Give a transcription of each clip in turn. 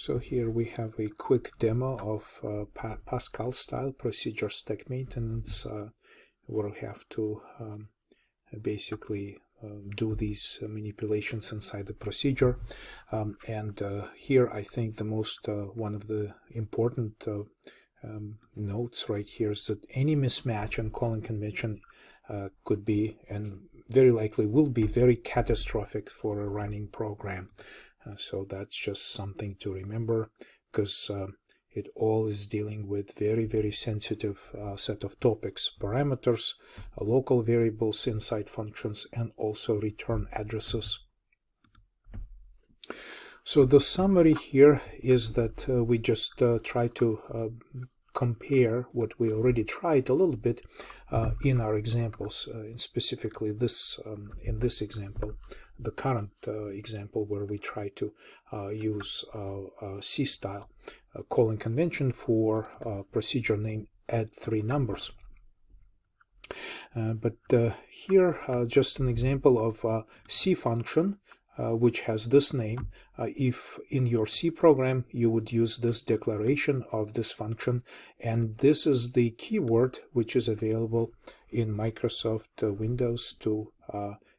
So here we have a quick demo of Pascal style procedure stack maintenance where we have to basically do these manipulations inside the procedure. Here I think the most one of the important notes right here is that any mismatch in calling convention could be, and very likely will be, very catastrophic for a running program. So that's just something to remember, because it all is dealing with very sensitive set of topics: parameters, local variables, inside functions, and also return addresses. So the summary here is that we just try to compare what we already tried a little bit in our examples, specifically this in this example, the current example, where we try to use C-style calling convention for procedure name add 3 numbers. But here just an example of C function which has this name. If in your C program you would use this declaration of this function, and this is the keyword which is available in Microsoft Windows to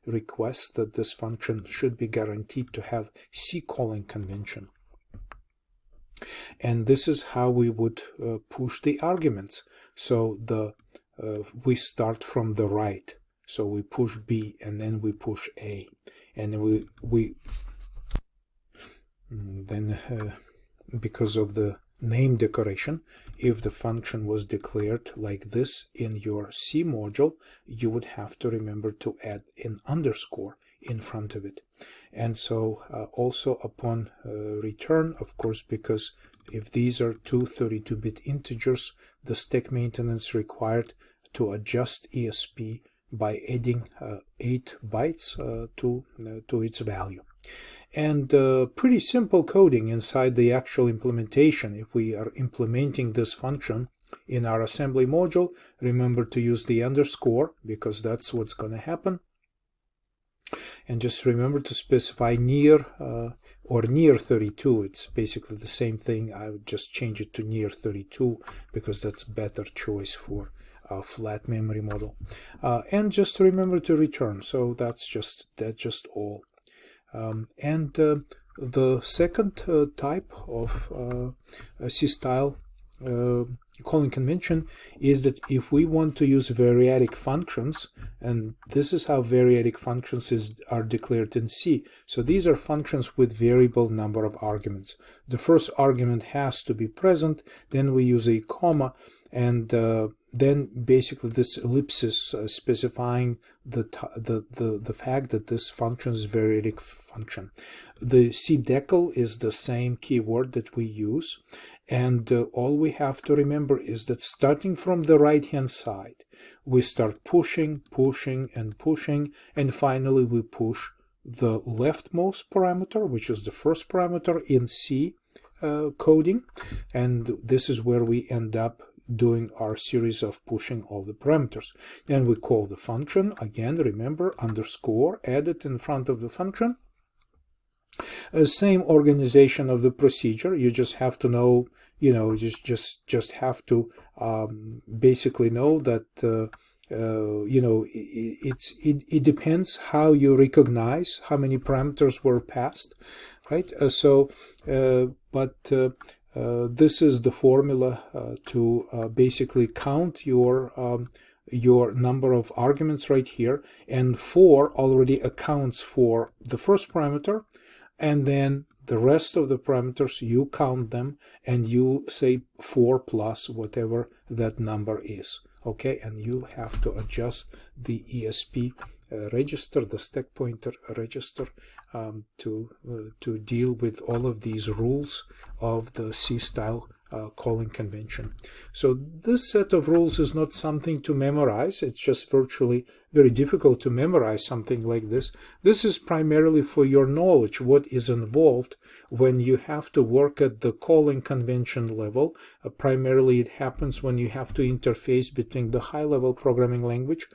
request that this function should be guaranteed to have C calling convention. And this is how we would push the arguments. So we start from the right. So we push B and then we push A. And then because of the name decoration, if the function was declared like this in your C module, you would have to remember to add an underscore in front of it. And so also upon return, of course, because if these are two 32-bit integers, the stack maintenance required to adjust ESP by adding 8 bytes to its value. And pretty simple coding inside the actual implementation. If we are implementing this function in our assembly module, remember to use the underscore, because that's what's going to happen. And just remember to specify near or near 32. It's basically the same thing. I would just change it to near 32 because that's better choice for a flat memory model. And just remember to return. So that's just all. The second type of C-style calling convention is that if we want to use variadic functions, and this is how variadic functions are declared in C. So these are functions with variable number of arguments. The first argument has to be present, then we use a comma, and then basically this ellipsis specifying the fact that this function is a variadic function. The cdecal is the same keyword that we use, and all we have to remember is that starting from the right hand side, we start pushing, and finally we push the leftmost parameter, which is the first parameter in C coding, and this is where we end up doing our series of pushing all the parameters. Then we call the function, again remember, underscore added in front of the function. Same organization of the procedure. You just have to know, just have to basically know that it depends how you recognize how many parameters were passed, right? This is the formula to basically count your number of arguments right here, and 4 already accounts for the first parameter, and then the rest of the parameters you count them and you say 4 plus whatever that number is. Okay, and you have to adjust the ESP register, the stack pointer register, to deal with all of these rules of the C-style calling convention. So this set of rules is not something to memorize. It's just virtually very difficult to memorize something like this. This is primarily for your knowledge, what is involved when you have to work at the calling convention level. Primarily it happens when you have to interface between the high-level programming language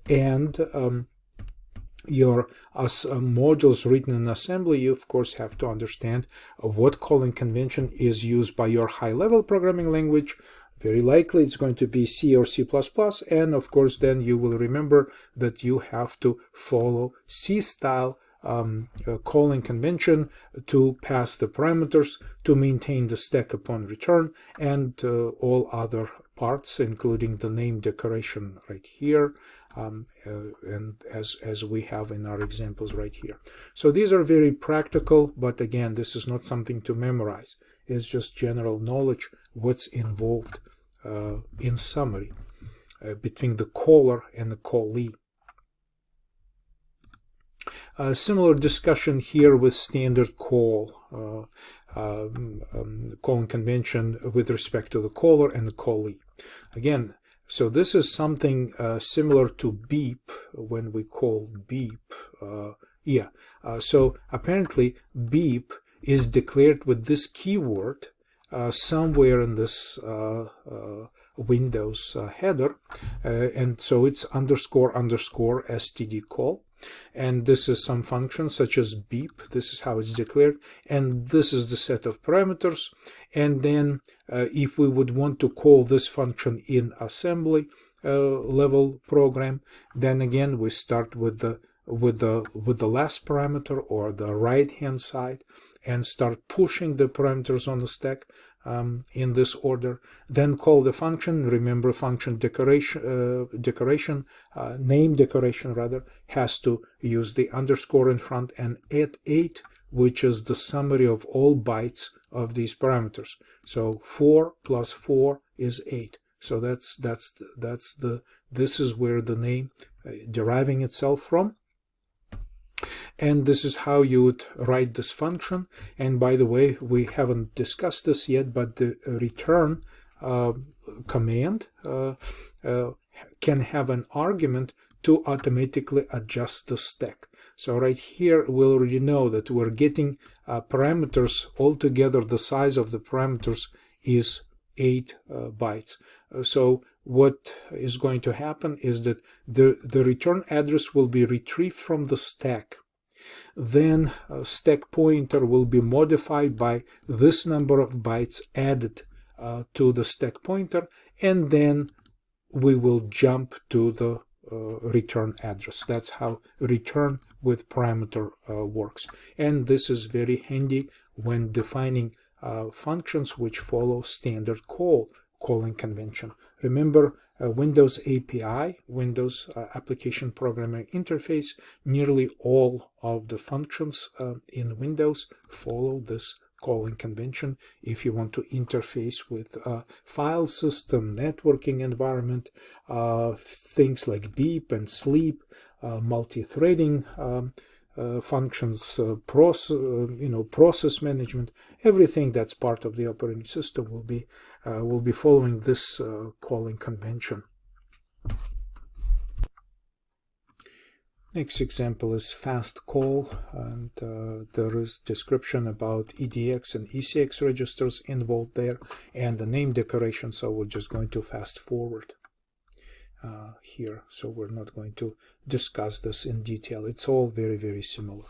and your modules written in assembly, you of course have to understand what calling convention is used by your high-level programming language. Very likely it's going to be C or C++, and of course then you will remember that you have to follow C-style calling convention to pass the parameters, to maintain the stack upon return, and all other parts, including the name decoration right here, and as we have in our examples right here. So these are very practical, but again, this is not something to memorize. It's just general knowledge, what's involved in summary between the caller and the callee. Similar discussion here with standard call, calling convention with respect to the caller and the callee. Again, so this is something similar to beep when we call beep. So apparently beep is declared with this keyword somewhere in this Windows header, and so it's __ std call, and this is some function such as beep. This is how it's declared, and this is the set of parameters. And then if we would want to call this function in assembly level program, then again we start with the last parameter or the right hand side and start pushing the parameters on the stack in this order. Then call the function. Remember, function name decoration rather, has to use the underscore in front, and at 8, which is the summary of all bytes of these parameters. So 4 plus 4 is 8. So this is where the name deriving itself from. And this is how you would write this function. And by the way, we haven't discussed this yet, but the return command can have an argument to automatically adjust the stack. So right here, we already know that we're getting parameters altogether. The size of the parameters is 8 bytes. So what is going to happen is that the return address will be retrieved from the stack. Then stack pointer will be modified by this number of bytes added to the stack pointer, and then we will jump to the return address. That's how return with parameter works. And this is very handy when defining functions which follow standard calling convention. Remember, Windows API, Windows Application Programming Interface, nearly all of the functions in Windows follow this calling convention. If you want to interface with file system, networking environment, things like beep and sleep, multi-threading functions, process management, everything that's part of the operating system will be following this calling convention. Next example is fast call, and there is description about EDX and ECX registers involved there, and the name decoration. So we're just going to fast forward here. So we're not going to discuss this in detail. It's all very, very similar.